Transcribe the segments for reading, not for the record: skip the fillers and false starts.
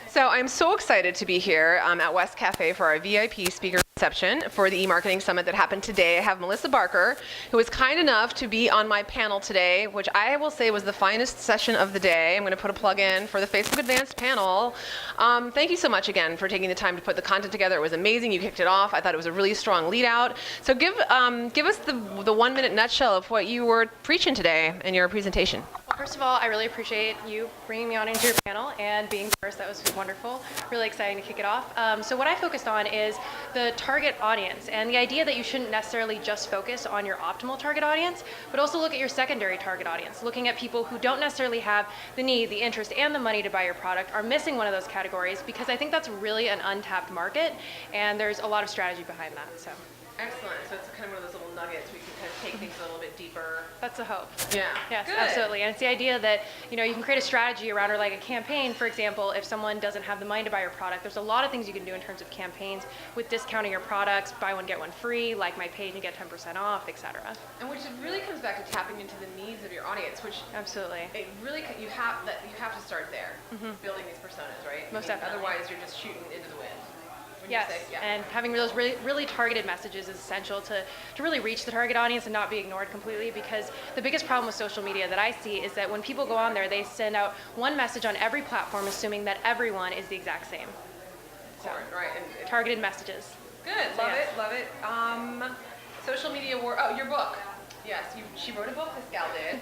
So I'm so excited to be here at West Cafe for our VIP speaker reception for the e-marketing summit that happened today. I have Melissa Barker, who was kind enough to be on my panel today, which I will say was the finest session of the day. I'm going to put a plug in for the Facebook Advanced panel. Thank you so much again for taking the time to put the content together. It was amazing. You kicked it off. I thought it was a really strong lead out. So give us the 1 minute nutshell of what you were preaching today in your presentation. Well, first of all, I really appreciate you bringing me on into your panel and being first. That was wonderful. Really exciting to kick it off. So what I focused on is the target audience and the idea that you shouldn't necessarily just focus on your optimal target audience, but also look at your secondary target audience, looking at people who don't necessarily have the need, the interest, and the money to buy your product, are missing one of those categories, because I think that's really an untapped market, and there's a lot of strategy behind that. So. Excellent. So it's kind of one of those little nuggets we can kind of take things a little bit deeper. That's the hope. Yeah. Yes, Good. absolutely. And it's the idea that, you can create a strategy around, or like a campaign, for example, if someone doesn't have the money to buy your product. There's a lot of things you can do in terms of campaigns with discounting your products, buy one, get one free, like my page and get 10% off, etc. And which really comes back to tapping into the needs of your audience, which absolutely. It really, you have to start there, building these personas, right? Most definitely. Otherwise, you're just shooting into the wind. Yes, and having those really targeted messages is essential to really reach the target audience and not be ignored completely, because the biggest problem with social media that I see is that when people go on there, they send out one message on every platform assuming that everyone is the exact same. So, right. And targeted messages. Good, love it. Social media war, your book. Yes, she wrote a book, this gal did.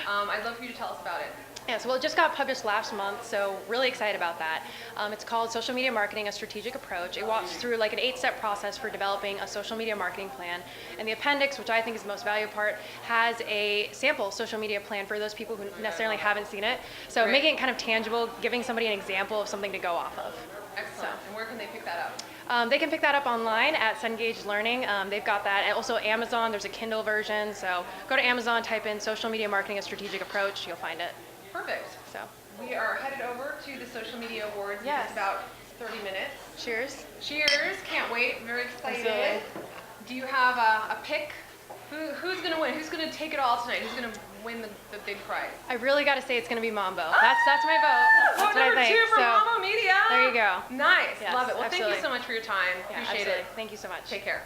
I'd love for you to tell us about it. Yes, well, it just got published last month, so really excited about that. It's called Social Media Marketing, A Strategic Approach. It walks through like an 8-step process for developing a social media marketing plan. And the appendix, which I think is the most valuable part, has a sample social media plan for those people who necessarily haven't seen it. So making it kind of tangible, giving somebody an example of something to go off of. Excellent. And where can they pick that up? They can pick that up online at Cengage Learning. They've got that. And also Amazon, there's a Kindle version. So go to Amazon, type in Social Media Marketing, A Strategic Approach, you'll find it. Perfect. So we are headed over to the Social Media Awards in just about 30 minutes. Cheers. Cheers. Can't wait. Very excited. Absolutely. Do you have a pick? Who's going to win? Who's going to take it all tonight? Who's going to win the big prize? I really got to say it's going to be Mambo. That's my vote. That's what I think. Number 2 for Mambo Media. There you go. Nice. Yes, Love it. Well, absolutely. Thank you so much for your time. Yeah, Appreciate absolutely. it. Thank you so much. Take care.